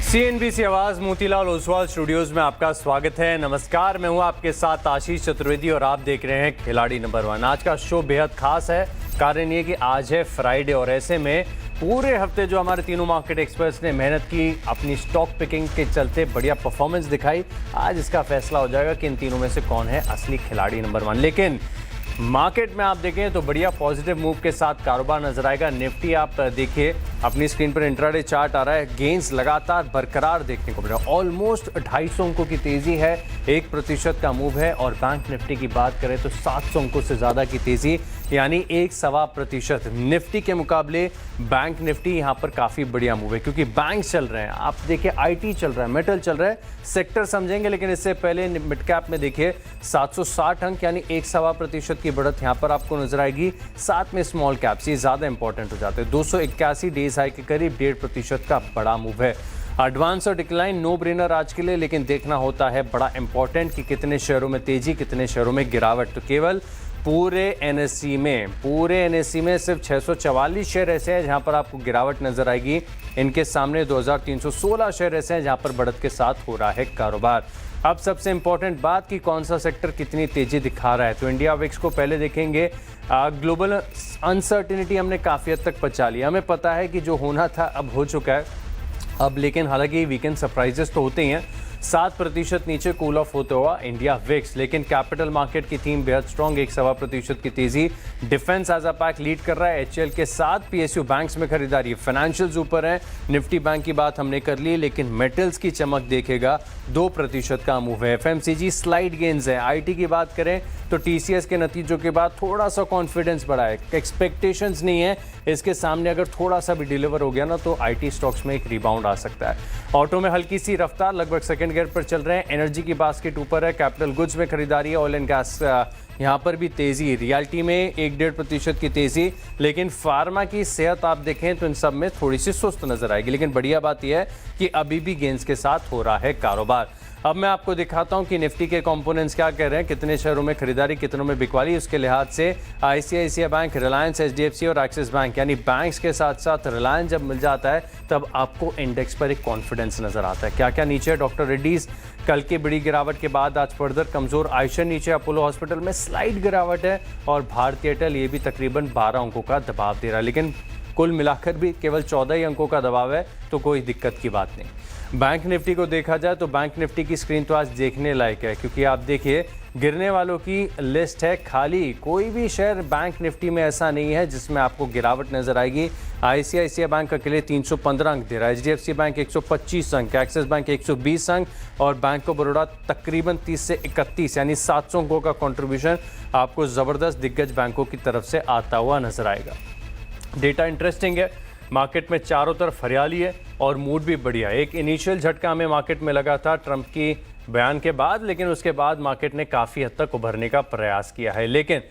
CNBC आवाज Motilal Oswal studios में आपका स्वागत है। नमस्कार, मैं हूं आपके साथ आशीष चतुर्वेदी और आप देख रहे हैं खिलाड़ी नंबर 1। आज का शो बेहद खास है। कारण ये कि आज है फ्राइडे और ऐसे में पूरे हफ्ते जो हमारे तीनों मार्केट एक्सपर्ट्स ने मेहनत की, अपनी स्टॉक पिकिंग के चलते बढ़िया परफॉर्मेंस दिखाई, आज इसका फैसला हो जाएगा कि इन तीनों में से कौन है असली खिलाड़ी नंबर 1। लेकिन मार्केट में आप देखें तो बढ़िया पॉजिटिव मूव के साथ कारोबार नजर आएगा। निफ्टी आप देखिए, अपनी स्क्रीन पर इंट्राडे चार्ट आ रहा है, गेंस लगातार बरकरार देखने को मिल रहा है। ऑलमोस्ट 250 अंकों की तेजी है, 1% का मूव है। और बैंक निफ्टी की बात करें तो 700 अंकों से ज्यादा की तेजी, यानी 1.25%। निफ्टी के मुकाबले बैंक निफ्टी यहां पर काफी बढ़िया मूव है, क्योंकि बैंक चल रहे हैं। आप देखिए आईटी चल रहा है, मेटल चल रहा है, सेक्टर समझेंगे। लेकिन इससे पहले मिड कैप में देखिए 760 अंक यानी 1.25% की बढ़त यहां पर आपको नजर आएगी। साथ में स्मॉल कैप्स ये ज्यादा इंपॉर्टेंट हो जाते हैं। 281 डेज हाई के करीब 1.5% का बड़ा मूव है। एडवांस और डिक्लाइन नो ब्रेनर आज के लिए, लेकिन देखना होता है बड़ा इंपॉर्टेंट कि कितने शेयरों में तेजी, कितने शेयरों में गिरावट। तो केवल पूरे एनएसई में सिर्फ 644 शेयर ऐसे हैं जहां पर आपको गिरावट नजर आएगी। इनके सामने 2316 शेयर ऐसे हैं जहां पर बढ़त के साथ हो रहा है कारोबार। अब सबसे इंपॉर्टेंट बात कि कौन सा सेक्टर कितनी तेजी दिखा रहा है। तो इंडिया विक्स को पहले देखेंगे। ग्लोबल अनसर्टिनिटी हमने काफ़ी हद तक पचा लिया। हमें पता है कि जो होना था अब हो चुका है। अब लेकिन हालांकि वीकेंड सरप्राइजेस तो होते ही हैं। 7% नीचे कूल ऑफ होते हुआ इंडिया विक्स। लेकिन कैपिटल मार्केट की थीम बेहद स्ट्रॉन्ग, 1.25% की तेजी। Defence as a pack lead कर रहा है एचएल के साथ। पीएसयू बैंक्स में खरीदारी, फाइनेंशियल्स ऊपर है। निफ्टी बैंक की बात हमने कर ली, लेकिन मेटल्स की चमक देखेगा, 2% का मूव है। एफएमसीजी स्लाइड गेन्स है। आईटी की बात करें तो टीसीएस के नतीजों के बाद थोड़ा सा कॉन्फिडेंस बढ़ा है। एक्सपेक्टेशंस नहीं है, इसके सामने अगर थोड़ा सा भी डिलीवर हो गया ना तो आईटी स्टॉक्स में एक रिबाउंड आ सकता है। ऑटो में हल्की सी रफ्तार, लगभग सेकंड गियर पर चल रहे हैं। एनर्जी की बास्केट ऊपर है। कैपिटल गुड्स में खरीदारी है। ऑयल एंड गैस यहाँ पर भी तेजी। रियल्टी में 1-1.5% की तेजी। लेकिन फार्मा की सेहत आप देखें तो इन सब में थोड़ी सी सुस्त नजर आएगी। लेकिन बढ़िया बात यह है कि अभी भी गेंस के साथ हो रहा है कारोबार। अब मैं आपको दिखाता हूं कि निफ्टी के कंपोनेंट्स क्या कह रहे हैं, कितने शेयरों में खरीदारी, कितनों में बिकवाली। उसके लिहाज से आईसीआईसीआई बैंक, रिलायंस, एचडीएफसी और एक्सिस बैंक, यानी बैंक्स के साथ साथ रिलायंस जब मिल जाता है तब आपको इंडेक्स पर एक कॉन्फिडेंस नजर आता है। क्या क्या नीचे है? डॉक्टर रेड्डीज कल की बड़ी गिरावट के बाद आज फर्दर कमजोर। आयशर नीचे, अपोलो हॉस्पिटल में स्लाइड गिरावट है। और भारतीय एयरटेल ये भी तकरीबन 12 अंकों का दबाव दे रहा है। लेकिन कुल मिलाकर भी केवल 14 ही अंकों का दबाव है, तो कोई दिक्कत की बात नहीं। बैंक निफ्टी को देखा जाए तो बैंक निफ्टी की स्क्रीन तो आज देखने लायक है, क्योंकि आप देखिए गिरने वालों की लिस्ट है खाली। कोई भी शेयर बैंक निफ्टी में ऐसा नहीं है जिसमें आपको गिरावट नजर आएगी। आईसीआईसीआई बैंक अकेले 315 अंक दे रहा है, एचडीएफसी बैंक 125 अंक, एक्सिस बैंक 120 अंक और बैंक ऑफ बड़ौदा तकरीबन 30 से 31 यानी 700 अंकों का कंट्रीब्यूशन आपको जबरदस्त दिग्गज बैंकों की तरफ से आता हुआ नजर आएगा। डेटा इंटरेस्टिंग है। मार्केट में चारों तरफ हरियाली है और मूड भी बढ़िया है। एक इनिशियल झटका हमें मार्केट में लगा था ट्रंप की बयान के बाद, लेकिन उसके बाद मार्केट ने काफ़ी हद तक उभरने का प्रयास किया है। लेकिन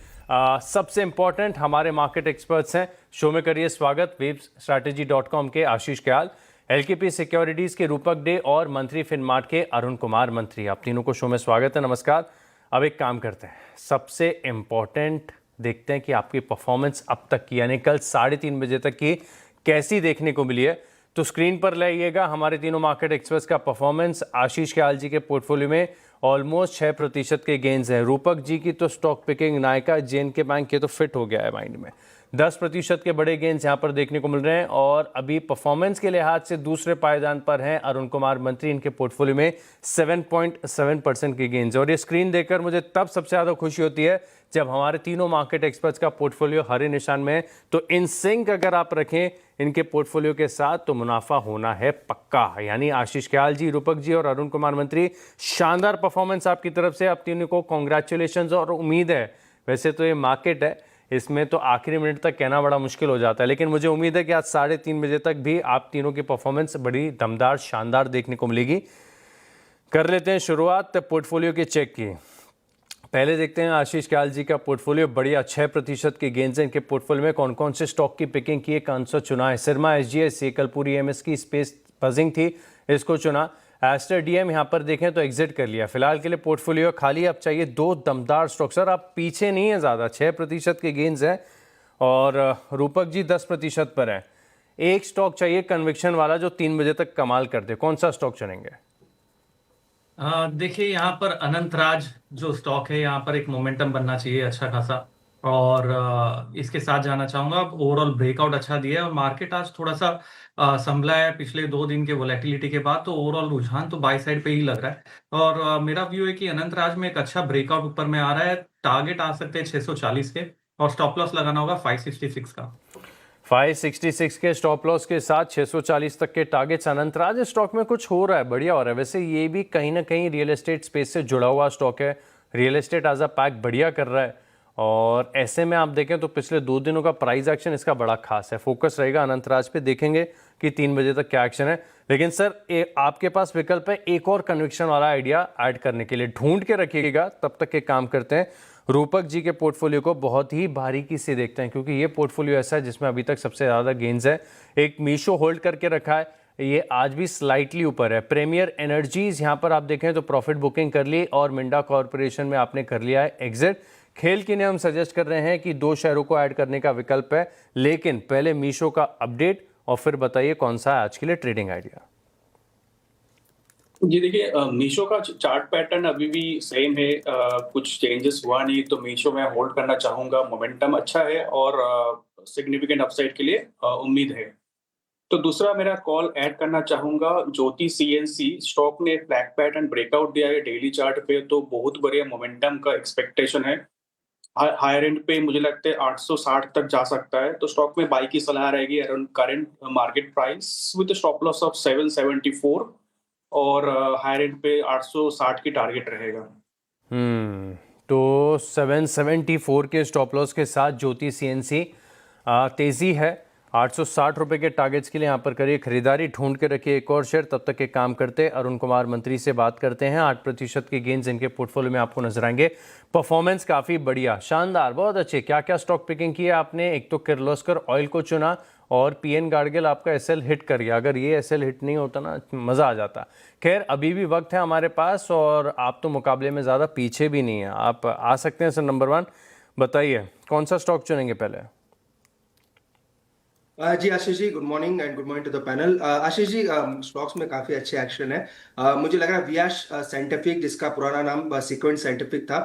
सबसे इंपॉर्टेंट हमारे मार्केट एक्सपर्ट्स हैं। शो में करिए स्वागत webstrategy.com के आशीष कयाल, एलकेपी सिक्योरिटीज़ के रूपक डे और मंत्री फिनमार्ट के अरुण कुमार मंत्री। आप तीनों को शो में स्वागत है, नमस्कार। अब एक काम करते हैं, सबसे इंपॉर्टेंट देखते हैं कि आपकी परफॉर्मेंस अब तक की, यानी कल 3:30 बजे तक की कैसी देखने को मिली है। तो स्क्रीन पर लाइएगा हमारे तीनों मार्केट एक्सपर्ट्स का परफॉर्मेंस। आशीष कयाल जी के पोर्टफोलियो में ऑलमोस्ट 6% के गेंस हैं। रूपक जी की तो stock picking, Nykaa, JNK bank के तो फिट हो गया है माइंड में। 10% के बड़े गेंस यहाँ पर देखने को मिल रहे हैं। और अभी परफॉर्मेंस के लिहाज से दूसरे पायदान पर हैं अरुण कुमार मंत्री। इनके पोर्टफोलियो में 7.7% के गेंस। और ये स्क्रीन देखकर मुझे तब सबसे ज़्यादा खुशी होती है जब हमारे तीनों मार्केट एक्सपर्ट्स का पोर्टफोलियो हरे निशान में है। तो इन सिंक अगर आप रखें इनके पोर्टफोलियो के साथ तो मुनाफा होना है पक्का। यानी आशीष कयाल जी, रूपक जी और अरुण कुमार मंत्री, शानदार परफॉर्मेंस आपकी तरफ से। आप तीनों को कॉन्ग्रेचुलेशन। और उम्मीद है, वैसे तो ये मार्केट है, इसमें तो आखिरी मिनट तक कहना बड़ा मुश्किल हो जाता है, लेकिन मुझे उम्मीद है कि आज 3:30 बजे तक भी आप तीनों की परफॉर्मेंस बड़ी दमदार, शानदार देखने को मिलेगी। कर लेते हैं शुरुआत पोर्टफोलियो के चेक की। पहले देखते हैं आशीष कयाल जी का पोर्टफोलियो। बढ़िया 6% के गेंस हैं। इनके पोर्टफोलियो में कौन कौन से स्टॉक की पिकिंग की है, कौन सा चुना है? सिरमा एसजीएस, कल पूरी एमएस की स्पेस बजिंग थी, इसको चुना। एस्टर डीएम यहाँ पर देखें तो एग्जिट कर लिया। फिलहाल के लिए पोर्टफोलियो खाली। अब चाहिए 2 दमदार स्टॉक। सर आप पीछे नहीं है ज़्यादा, 6% के गेंस हैं। और रूपक जी 10% पर हैं। एक स्टॉक चाहिए कन्विक्शन वाला जो 3 बजे तक कमाल कर दे, कौन सा स्टॉक चुनेंगे? देखिए यहाँ पर अनंतराज जो स्टॉक है, यहाँ पर एक मोमेंटम बनना चाहिए अच्छा खासा। और इसके साथ जाना चाहूंगा। ओवरऑल ब्रेकआउट अच्छा दिया है और मार्केट आज थोड़ा सा संभला है पिछले 2 दिन के वोलेटिलिटी के बाद। तो ओवरऑल रुझान तो बाय साइड पे ही लग रहा है। और मेरा व्यू है कि अनंतराज में एक अच्छा ब्रेकआउट ऊपर में आ रहा है। टारगेट आ सकते हैं 640 के, और स्टॉप लॉस लगाना होगा 566 का। 566 के स्टॉप लॉस के साथ 640 तक के टारगेट्स। अनंतराज स्टॉक में कुछ हो रहा है, बढ़िया हो रहा है। वैसे ये भी कहीं ना कहीं रियल एस्टेट स्पेस से जुड़ा हुआ स्टॉक है। Real estate as a pack बढ़िया कर रहा है, और ऐसे में आप देखें तो पिछले 2 दिनों का प्राइस एक्शन इसका बड़ा खास है। फोकस रहेगा अनंतराज पे, देखेंगे कि 3 बजे तक क्या एक्शन है। लेकिन सर आपके पास विकल्प है एक और कन्विक्शन वाला आइडिया ऐड करने के लिए, ढूंढ के रखिएगा। तब तक के काम करते हैं, रूपक जी के पोर्टफोलियो को बहुत ही बारीकी से देखते हैं, क्योंकि ये पोर्टफोलियो ऐसा है जिसमें अभी तक सबसे ज़्यादा गेंस है। एक मीशो होल्ड करके रखा है, ये आज भी स्लाइटली ऊपर है। प्रीमियर एनर्जीज यहाँ पर आप देखें तो प्रॉफिट बुकिंग कर ली, और मिंडा कॉर्पोरेशन में आपने कर लिया है एग्जिट। खेल के लिए हम सजेस्ट कर रहे हैं कि 2 शेयरों को ऐड करने का विकल्प है, लेकिन पहले मीशो का अपडेट और फिर बताइए कौन सा है आज के लिए ट्रेडिंग आइडिया। जी देखिए, मीशो का चार्ट पैटर्न अभी भी सेम है। कुछ चेंजेस हुआ नहीं, तो मीशो में होल्ड करना चाहूंगा। मोमेंटम अच्छा है और सिग्निफिकेंट अपसाइड के लिए उम्मीद है। तो दूसरा मेरा कॉल ऐड करना चाहूंगा ज्योति सीएनसी। स्टॉक ने फ्लैग पैटर्न ब्रेकआउट दिया है डेली चार्ट पे, तो बहुत बढ़िया मोमेंटम का एक्सपेक्टेशन है। हायर एंड पे मुझे लगता है 860 तक जा सकता है, तो स्टॉक में बाई की सलाह रहेगी around current market price with stop loss of 774, और हायर एंड पे 860 की टारगेट रहेगा। तो 774 के स्टॉप लॉस के साथ ज्योति सीएनसी तेजी है। 860 रुपए के टारगेट्स के लिए यहाँ पर करिए खरीदारी, ढूंढ के रखिए एक और शेयर। तब तक के काम करते अरुण कुमार मंत्री से बात करते हैं। 8% के गेंस इनके पोर्टफोलियो में आपको नजर आएंगे। परफॉर्मेंस काफ़ी बढ़िया, शानदार, बहुत अच्छे। क्या क्या स्टॉक पिकिंग की है आपने? एक तो किर्लोस्कर ऑयल को चुना, और पीएन गार्गिल आपका एसएल हिट कर गया। अगर ये एसएल हिट नहीं होता ना, मज़ा आ जाता। खैर अभी भी वक्त है हमारे पास, और आप तो मुकाबले में ज़्यादा पीछे भी नहीं है, आप आ सकते हैं। सर नंबर 1 बताइए कौन सा स्टॉक चुनेंगे पहले? जी Ashish ji, good morning and good morning to the panel. Ashish ji, stocks में काफी अच्छे एक्शन है। मुझे लग रहा है वियाश साइंटिफिक, जिसका पुराना नाम सीक्वेंट साइंटिफिक था,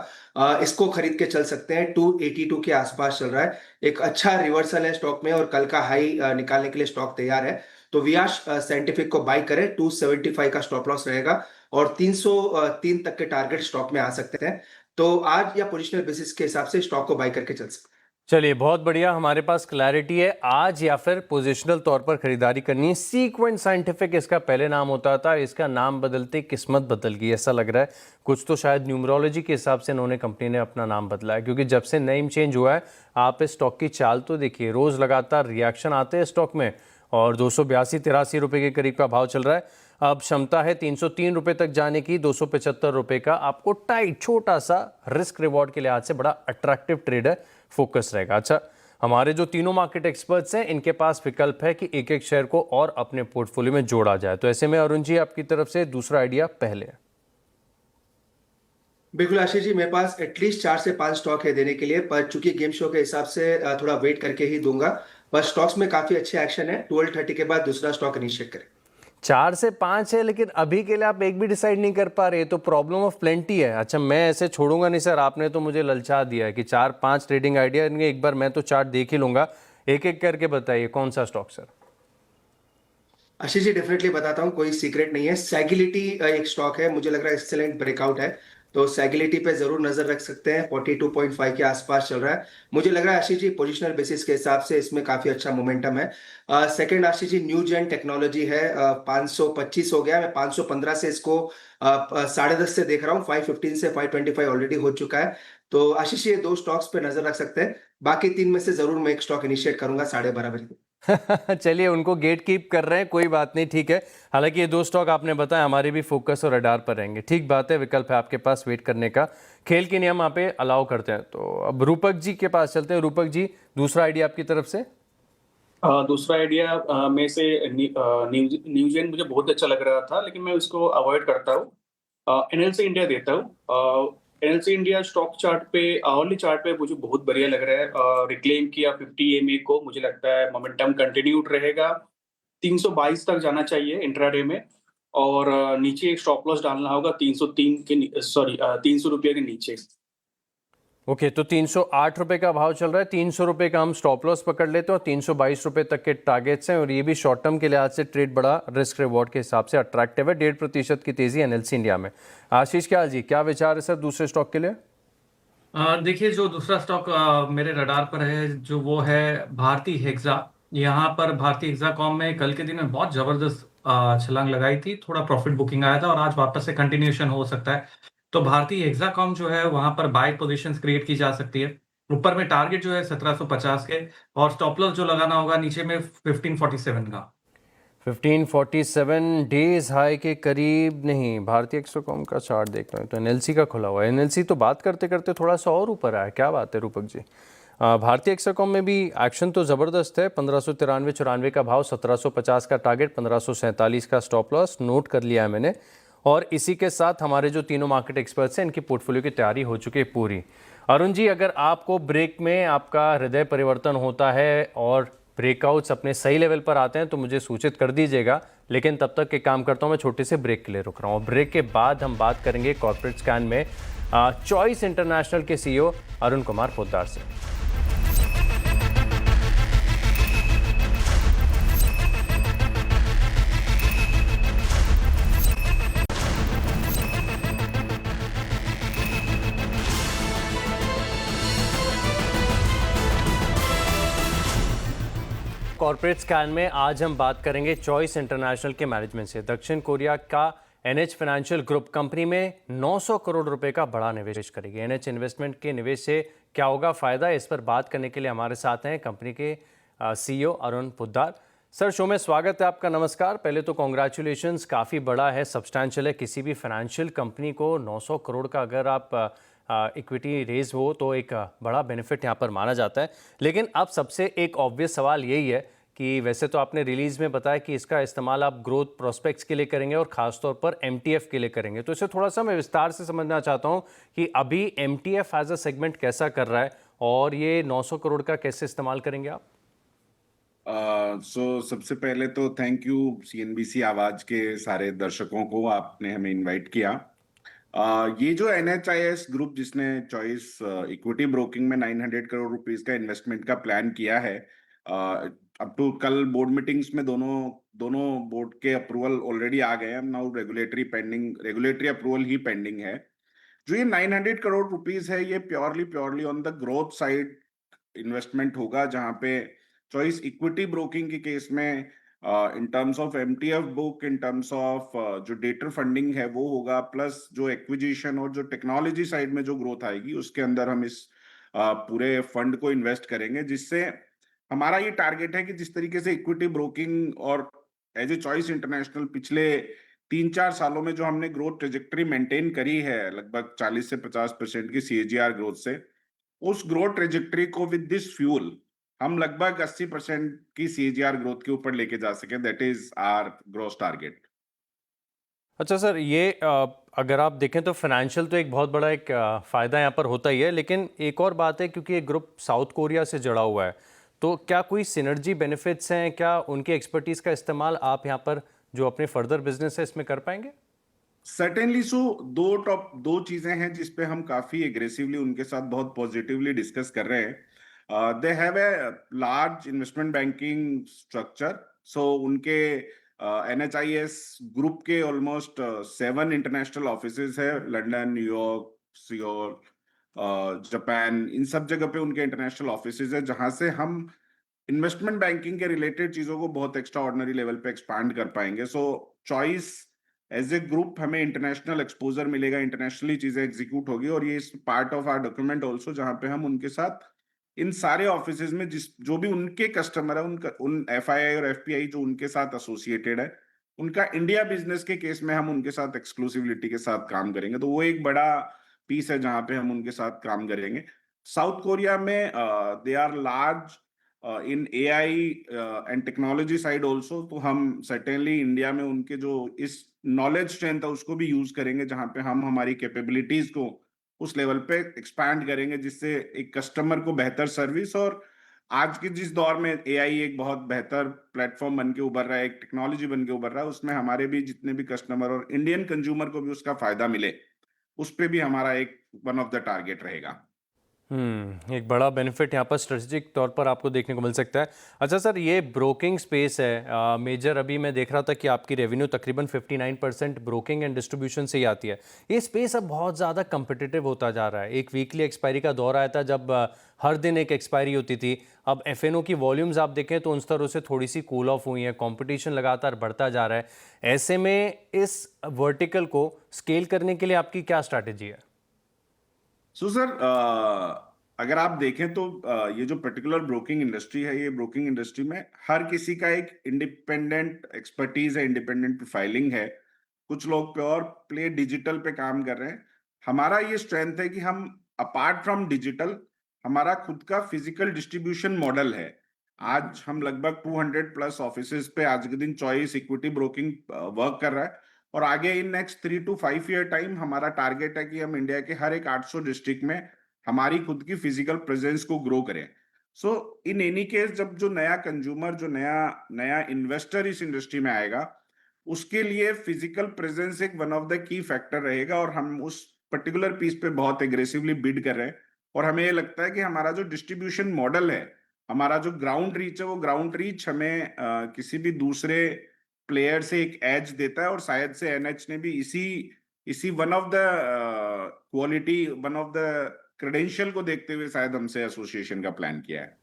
इसको खरीद के चल सकते हैं। 282 के आसपास चल रहा है। एक अच्छा रिवर्सल है स्टॉक में, और कल का हाई निकालने के लिए स्टॉक तैयार है। तो वियाश साइंटिफिक को बाई करें। 275 का स्टॉप लॉस रहेगा, और 303 तक के टारगेट स्टॉक में आ सकते हैं। तो आज या पोजिशनल बेसिस के हिसाब से स्टॉक को बाई करके चल सकते हैं। चलिए बहुत बढ़िया, हमारे पास क्लैरिटी है। आज या फिर पोजिशनल तौर पर खरीदारी करनी है। सीक्वेंट साइंटिफिक इसका पहले नाम होता था, इसका नाम बदलते किस्मत बदल गई ऐसा लग रहा है। कुछ तो शायद न्यूमरोलॉजी के हिसाब से इन्होंने, कंपनी ने अपना नाम बदला है, क्योंकि जब से नेम चेंज हुआ है आप इस स्टॉक की चाल तो देखिए। रोज लगातार रिएक्शन आते हैं स्टॉक में, और 282-83 रुपए के करीब का भाव चल रहा है। अब क्षमता है 303 रुपए तक जाने की। 275 रुपए का आपको टाइट, छोटा सा रिस्क रिवॉर्ड के लिहाज से बड़ा अट्रैक्टिव ट्रेड है, फोकस रहेगा। अच्छा, हमारे जो तीनों मार्केट एक्सपर्ट्स हैं इनके पास विकल्प है कि एक एक शेयर को और अपने पोर्टफोलियो में जोड़ा जाए। तो ऐसे में अरुण जी आपकी तरफ से दूसरा आइडिया पहले है। बिल्कुल आशीष जी, मेरे पास एटलीस्ट 4 से 5 स्टॉक है देने के लिए, पर चूंकि गेम शो के हिसाब से थोड़ा वेट करके ही दूंगा। पर स्टॉक्स में काफी अच्छे एक्शन है। 12:30 के बाद दूसरा स्टॉक इनिशिएट करें। 4 से 5 है, लेकिन अभी के लिए आप एक भी डिसाइड नहीं कर पा रहे, तो प्रॉब्लम ऑफ प्लेंटी है। अच्छा, मैं ऐसे छोड़ूंगा नहीं सर, आपने तो मुझे ललचा दिया है कि 4-5 ट्रेडिंग आइडिया इनके। एक बार मैं तो चार्ट देख ही लूंगा। एक एक करके बताइए कौन सा stock sir? Ashish ji, definitely बताता हूँ, कोई सीक्रेट नहीं है। सैगिलिटी एक स्टॉक है, मुझे लग रहा है एक्सेलेंट ब्रेकआउट है, तो सैगिलिटी पे जरूर नजर रख सकते हैं। 42.5 के आसपास चल रहा है। मुझे लग रहा है आशीष जी, पोजिशनल बेसिस के हिसाब से इसमें काफी अच्छा मोमेंटम है। सेकंड आशीष जी, न्यू जेन टेक्नोलॉजी है। 525 हो गया, मैं 515 से इसको 10.5 से देख रहा हूँ। 515 से 525 ऑलरेडी हो चुका है। तो आशीष जी, ये 2 स्टॉक्स पे नजर रख सकते हैं। बाकी 3 में से जरूर मैं एक स्टॉक इनिशिएट करूंगा 12:30 बजे। चलिए, उनको गेट कीप कर रहे हैं, कोई बात नहीं, ठीक है। हालांकि ये 2 स्टॉक आपने बताया हमारे भी फोकस और रडार पर रहेंगे। ठीक बात है, विकल्प है आपके पास वेट करने का। खेल के नियम आप पे अलाउ करते हैं। तो अब रूपक जी के पास चलते हैं। रूपक जी, दूसरा आइडिया आपकी तरफ से? दूसरा आइडिया में से न्यूजेन मुझे बहुत अच्छा लग रहा था, लेकिन मैं उसको अवॉइड करता हूँ। एनएलसी इंडिया देता हूँ। एनएलसी इंडिया स्टॉक चार्ट पे, आवरली चार्ट पे मुझे बहुत बढ़िया लग रहा है। रिक्लेम किया 50 EMA को, मुझे लगता है मोमेंटम कंटिन्यूड रहेगा। 322 तक जाना चाहिए इंट्राडे में, और नीचे एक स्टॉप लॉस डालना होगा 303 के, सॉरी 300 रुपये के नीचे। ओके, तो 308 रुपए का भाव चल रहा है, 300 रुपए का हम स्टॉप लॉस पकड़ लेते हैं और 322 रुपए तक के टारगेट्स हैं, और ये भी शॉर्ट टर्म के लिहाज से ट्रेड बड़ा रिस्क रिवॉर्ड के हिसाब से अट्रैक्टिव है। 1.5% की तेजी एनएलसी इंडिया में। आशीष क्या जी, क्या विचार है सर दूसरे स्टॉक के लिए? देखिए, जो दूसरा स्टॉक मेरे रडार पर है, जो वो है भारती हेक्सा। यहाँ पर भारती हेक्साकॉम में कल के दिन में बहुत जबरदस्त छलांग लगाई थी, थोड़ा प्रॉफिट बुकिंग आया था और आज वापस से कंटिन्यूएशन हो सकता है। तो भारती हेक्साकॉम जो है वहां पर बाय पोजीशंस क्रिएट की जा सकती है। ऊपर में टारगेट जो है 1750 के, और स्टॉप लॉस जो लगाना होगा नीचे में 1547 का। 1547 डेज हाई के करीब नहीं। भारतीय एक्सोकॉम का चार्ट देख रहे हैं तो एनएलसी का खुला हुआ है। एनएलसी तो बात करते करते थोड़ा सा और ऊपर आया, क्या बात है रूपक जी? भारतीय एक्सोकॉम में भी एक्शन तो ज़बरदस्त है। 1593-94 का भाव, 1750 का टारगेट, 1547 का स्टॉप लॉस नोट कर लिया है मैंने। और इसी के साथ हमारे जो तीनों मार्केट एक्सपर्ट्स हैं, इनकी पोर्टफोलियो की तैयारी हो चुकी है पूरी। अरुण जी, अगर आपको ब्रेक में आपका हृदय परिवर्तन होता है और ब्रेकआउट्स अपने सही लेवल पर आते हैं तो मुझे सूचित कर दीजिएगा, लेकिन तब तक एक काम करता हूं, मैं छोटे से ब्रेक के लिए रुक रहा हूं। ब्रेक के बाद हम बात करेंगे कॉर्पोरेट स्कैन में चॉइस इंटरनेशनल के सीईओ अरुण कुमार पोद्दार से। कॉर्पोरेट स्कैन में आज हम बात करेंगे चॉइस इंटरनेशनल के मैनेजमेंट से। दक्षिण कोरिया का एनएच फाइनेंशियल ग्रुप कंपनी में 900 करोड़ रुपए का बड़ा निवेश करेगी। एनएच इन्वेस्टमेंट के निवेश से क्या होगा फायदा, इस पर बात करने के लिए हमारे साथ हैं कंपनी के CEO Arun Poddar. Sir, show में स्वागत है आपका, नमस्कार। पहले तो कॉन्ग्रेचुलेशंस, काफ़ी बड़ा है, सब्सटैंशियल है। किसी भी फाइनेंशियल कंपनी को 900 करोड़ का अगर आप इक्विटी रेज हो तो एक बड़ा बेनिफिट यहाँ पर माना जाता है। लेकिन अब सबसे एक ऑब्वियस सवाल यही है कि वैसे तो आपने रिलीज में बताया कि इसका इस्तेमाल आप ग्रोथ प्रोस्पेक्ट्स के लिए करेंगे और खासतौर पर एमटीएफ के लिए करेंगे, तो इसे थोड़ा सा मैं विस्तार से समझना चाहता हूँ कि अभी एमटीएफ एज अ सेगमेंट कैसा कर रहा है और ये 900 करोड़ का कैसे इस्तेमाल करेंगे आप? सबसे पहले तो थैंक यू सीएनबीसी आवाज के सारे दर्शकों को, आपने हमें इनवाइट किया। ये जो एनएचआईएस ग्रुप जिसने चॉइस इक्विटी ब्रोकिंग में 900 करोड़ रुपीस का इन्वेस्टमेंट का प्लान किया है, अब तो कल बोर्ड मीटिंग्स में दोनों बोर्ड के अप्रूवल ऑलरेडी आ गए हैं। नाउ रेगुलेटरी अप्रूवल ही पेंडिंग है। जो ये 900 करोड़ रुपीस है, ये purely on the growth side investment होगा, जहां पे चॉइस इक्विटी ब्रोकिंग के केस में in terms of MTF book, in terms of जो डेटर फंडिंग है वो होगा, प्लस जो एक्विजिशन और जो टेक्नोलॉजी साइड में जो ग्रोथ आएगी उसके अंदर हम इस पूरे फंड को इन्वेस्ट करेंगे। जिससे हमारा ये टारगेट है कि जिस तरीके से इक्विटी ब्रोकिंग और एज ए चॉइस इंटरनेशनल पिछले 3-4 सालों में जो हमने ग्रोथ ट्रेजेक्टरी मेंटेन करी है, लगभग 40 से 50% की सीएजीआर ग्रोथ से, उस ग्रोथ ट्रेजेक्टरी को विद दिस फ्यूल हम लगभग 80% की सीएजीआर ग्रोथ के ऊपर लेके जा सके। That is our growth target. अच्छा सर, ये अगर आप देखें तो फाइनेंशियल तो एक बहुत बड़ा एक फ़ायदा यहाँ पर होता ही है, लेकिन एक और बात है क्योंकि ये ग्रुप साउथ कोरिया से जुड़ा हुआ है, तो क्या कोई सिनर्जी बेनिफिट्स हैं? क्या उनकी एक्सपर्टीज़ का इस्तेमाल आप यहाँ पर जो अपने फर्दर बिजनेस है इसमें कर पाएंगे? सर्टेनली। दो चीजें हैं जिसपे हम काफी एग्रेसिवली उनके साथ बहुत पॉजिटिवली डिस्कस कर रहे हैं। They have a large investment banking structure. So उनके एनएचआईएस ग्रुप के ऑलमोस्ट 7 इंटरनेशनल ऑफिसेज है, लंदन, न्यूयॉर्क, सियोल, जापान, इन सब जगह पे उनके इंटरनेशनल ऑफिसेज है, जहां से हम इन्वेस्टमेंट बैंकिंग के रिलेटेड चीजों को बहुत एक्स्ट्रा ऑर्डिनरी लेवल पे एक्सपांड कर पाएंगे। So choice as a group हमें इंटरनेशनल एक्सपोजर मिलेगा, इंटरनेशनली चीजें एग्जीक्यूट होगी, और ये इस part of our document also, जहां पे हम उनके साथ इन सारे ऑफिसेज में जो भी उनके कस्टमर है, उन एफआईआई और एफपीआई जो उनके साथ एसोसिएटेड है, उनका इंडिया बिजनेस के केस में हम उनके साथ एक्सक्लूसिविलिटी के साथ काम करेंगे। तो वो एक बड़ा पीस है जहां पे हम उनके साथ काम करेंगे। साउथ कोरिया में they are large in AI and technology side also, तो हम सर्टेनली इंडिया में उनके जो इस नॉलेज स्ट्रेंथ है उसको भी यूज करेंगे, जहां पे हम हमारी कैपेबिलिटीज को उस लेवल पे एक्सपैंड करेंगे, जिससे एक कस्टमर को बेहतर सर्विस और आज के जिस दौर में एआई एक बहुत बेहतर प्लेटफॉर्म बन के उभर रहा है, एक टेक्नोलॉजी बन के उभर रहा है, उसमें हमारे भी जितने भी कस्टमर और इंडियन कंज्यूमर को भी उसका फायदा मिले, उस पे भी हमारा एक वन ऑफ द टारगेट रहेगा। एक बड़ा बेनिफिट यहाँ पर स्ट्रेटेजिक तौर पर आपको देखने को मिल सकता है। अच्छा सर, ये ब्रोकिंग स्पेस है मेजर, अभी मैं देख रहा था कि आपकी रेवेन्यू तकरीबन 59% ब्रोकिंग एंड डिस्ट्रीब्यूशन से ही आती है। ये स्पेस अब बहुत ज़्यादा कम्पिटिटिव होता जा रहा है। एक वीकली एक्सपायरी का दौर आया था जब हर दिन एक एक्सपायरी होती थी। अब एफएनओ की वॉल्यूम्स आप देखें तो उन स्तरों से थोड़ी सी कूल ऑफ हुई है, कॉम्पिटिशन लगातार बढ़ता जा रहा है। ऐसे में इस वर्टिकल को स्केल करने के लिए आपकी क्या स्ट्रैटेजी है? सो सर, अगर आप देखें तो ये जो पर्टिकुलर ब्रोकिंग इंडस्ट्री है, ये ब्रोकिंग इंडस्ट्री में हर किसी का एक इंडिपेंडेंट एक्सपर्टीज है, इंडिपेंडेंट प्रोफाइलिंग है। कुछ लोग प्योर प्ले डिजिटल पे काम कर रहे हैं। हमारा ये स्ट्रेंथ है कि हम अपार्ट फ्रॉम डिजिटल, हमारा खुद का फिजिकल डिस्ट्रीब्यूशन मॉडल है। आज हम लगभग 200 प्लस ऑफिसेज पे आज के दिन चॉइस इक्विटी ब्रोकिंग वर्क कर रहा है, और आगे in next 3 to 5 year time हमारा टारगेट है कि हम इंडिया के हर एक 800 डिस्ट्रिक्ट में हमारी खुद की फिजिकल प्रेजेंस को ग्रो करें। सो इन एनी केस, जब जो नया कंज्यूमर, जो नया इन्वेस्टर इस इंडस्ट्री में आएगा, उसके लिए फिजिकल प्रेजेंस एक one of the key factor रहेगा, और हम उस पर्टिकुलर पीस पे बहुत एग्रेसिवली बिड कर रहे हैं। और हमें ये लगता है कि हमारा जो डिस्ट्रीब्यूशन मॉडल है, हमारा जो ग्राउंड रीच है, वो ग्राउंड रीच हमें किसी भी दूसरे प्लेयर से एक एज देता है, और शायद से एनएच ने भी इसी one of the quality, one of the credential को देखते हुए शायद हमसे एसोसिएशन का प्लान किया है।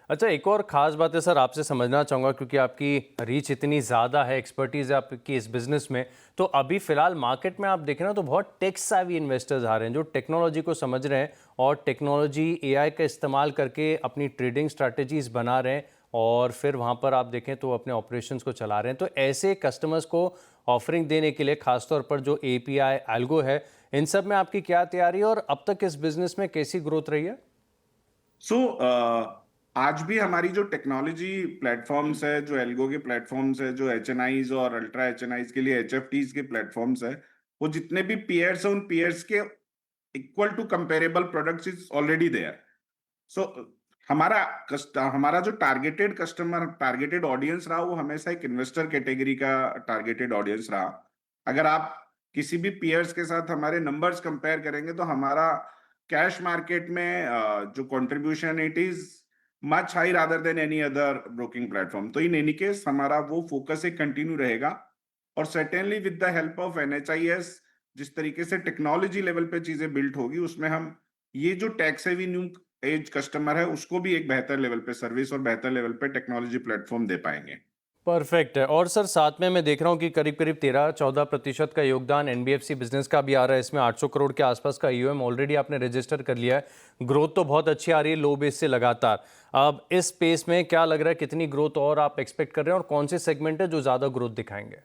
अच्छा, एक और ख़ास बात है सर, आपसे समझना चाहूँगा, क्योंकि आपकी रीच इतनी ज़्यादा है, एक्सपर्टीज़ है आपकी इस बिज़नेस में, तो अभी फ़िलहाल मार्केट में आप देखें ना तो बहुत टेक savvy इन्वेस्टर्स आ रहे हैं जो टेक्नोलॉजी को समझ रहे हैं और टेक्नोलॉजी एआई का इस्तेमाल करके अपनी ट्रेडिंग स्ट्रैटेजीज़ बना रहे हैं, और फिर वहाँ पर आप देखें तो अपने ऑपरेशंस को चला रहे हैं। तो ऐसे कस्टमर्स को ऑफरिंग देने के लिए खासतौर पर जो एपीआई एल्गो है, इन सब में आपकी क्या तैयारी है और अब तक इस बिज़नेस में कैसी ग्रोथ रही है? आज भी हमारी जो टेक्नोलॉजी प्लेटफॉर्म्स है, जो एल्गो के प्लेटफॉर्म्स है, जो एचएनआईज और अल्ट्रा एचएनआईज के लिए एचएफटीज के प्लेटफॉर्म्स है, वो जितने भी पीयर्स है, उन पीयर्स के equal to comparable products is already there. So हमारा जो टारगेटेड कस्टमर, टारगेटेड ऑडियंस रहा, वो हमेशा एक इन्वेस्टर कैटेगरी का टारगेटेड ऑडियंस रहा। अगर आप किसी भी पीयर्स के साथ हमारे नंबर्स कंपेयर करेंगे तो हमारा कैश मार्केट में जो contribution, it is much high rather than any other broking platform. तो इन एनी केस हमारा वो फोकस एक कंटिन्यू रहेगा, और certainly with the help of NHIS, जिस तरीके से टेक्नोलॉजी लेवल पे चीजें बिल्ट होगी, उसमें हम ये जो tax heavy new age customer है, उसको भी एक बेहतर लेवल पे सर्विस और बेहतर लेवल पे टेक्नोलॉजी प्लेटफॉर्म दे पाएंगे। परफेक्ट है। और सर, साथ में मैं देख रहा हूँ कि करीब करीब 13-14% का योगदान एनबीएफसी बिजनेस का भी आ रहा है। इसमें 800 करोड़ के आसपास का ईओएम ऑलरेडी आपने रजिस्टर कर लिया है। ग्रोथ तो बहुत अच्छी आ रही है लो बेस से लगातार। अब इस स्पेस में क्या लग रहा है, कितनी ग्रोथ और आप एक्सपेक्ट कर रहे हैं, और कौन से सेगमेंट है जो ज़्यादा ग्रोथ दिखाएंगे?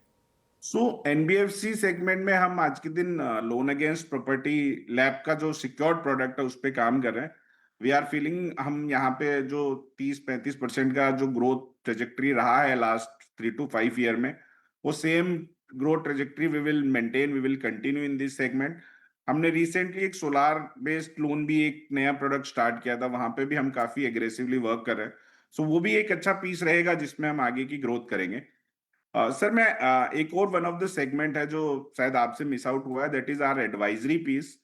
एनबीएफसी सेगमेंट में हम आज के दिन लोन अगेंस्ट प्रॉपर्टी लैब का जो सिक्योर्ड प्रोडक्ट है, उस पर काम कर रहे हैं। वी आर फीलिंग, हम यहाँ पे जो 30-35% का जो ग्रोथ ट्रेजेक्ट्री रहा है लास्ट 3 to 5 ईयर में, वो same growth trajectory we will maintain, we will continue in this segment. हमने रिसेंटली एक सोलार बेस्ड लोन भी, एक नया प्रोडक्ट स्टार्ट किया था, वहां पे भी हम काफी एग्रेसिवली वर्क कर रहे हैं। सो वो भी एक अच्छा पीस रहेगा जिसमें हम आगे की ग्रोथ करेंगे। सर, मैं एक और वन ऑफ द सेगमेंट है जो शायद आपसे मिस आउट हुआ है, that is our advisory piece,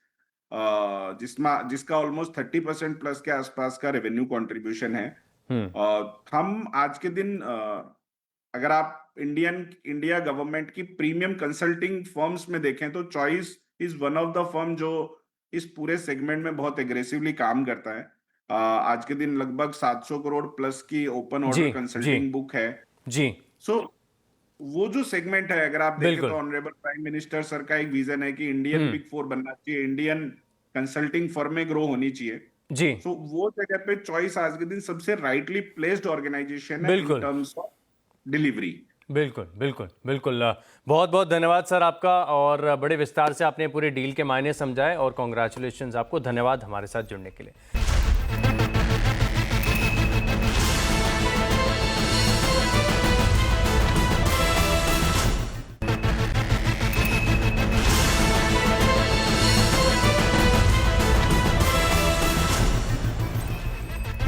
जिसका ऑलमोस्ट 30% प्लस के आसपास का रेवेन्यू कंट्रीब्यूशन है। हम आज के दिन, अगर आप इंडिया गवर्नमेंट की प्रीमियम कंसल्टिंग फर्म्स में देखें तो choice is one of the firm जो इस पूरे सेगमेंट में बहुत एग्रेसिवली काम करता है। आज के दिन लगभग 700 करोड़ प्लस की ओपन ऑर्डर कंसल्टिंग बुक है जी। सो वो जो सेगमेंट है, अगर आप देखें तो ऑनरेबल प्राइम मिनिस्टर सर का एक विजन है कि इंडियन बिग फोर बनना चाहिए, इंडियन कंसल्टिंग फर्में ग्रो होनी चाहिए जी। सो वो जगह पे चॉइस आज के दिन सबसे राइटली प्लेस्ड ऑर्गेनाइजेशन है इन टर्म्स ऑफ डिलीवरी। बिल्कुल बिल्कुल बिल्कुल। बहुत बहुत धन्यवाद सर आपका, और बड़े विस्तार से आपने पूरे डील के मायने समझाए, और कॉन्ग्रेचुलेशंस आपको। धन्यवाद हमारे साथ जुड़ने के लिए।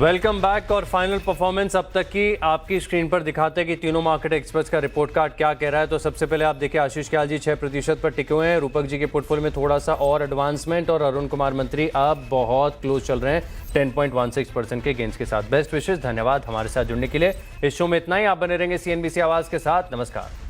Welcome back. और फाइनल परफॉर्मेंस अब तक की आपकी स्क्रीन पर दिखाते हैं कि तीनों मार्केट एक्सपर्ट्स का रिपोर्ट कार्ड क्या कह रहा है। तो सबसे पहले आप देखिए, आशीष कयाल जी 6% पर टिके हुए हैं। रूपक जी के पोर्टफोलियो में थोड़ा सा और एडवांसमेंट, और अरुण कुमार मंत्री अब बहुत क्लोज चल रहे हैं 10.16% के गेंस के साथ। बेस्ट विशेष, धन्यवाद हमारे साथ जुड़ने के लिए। इस शो में इतना ही। आप बने रहेंगे CNBC आवाज के साथ। नमस्कार।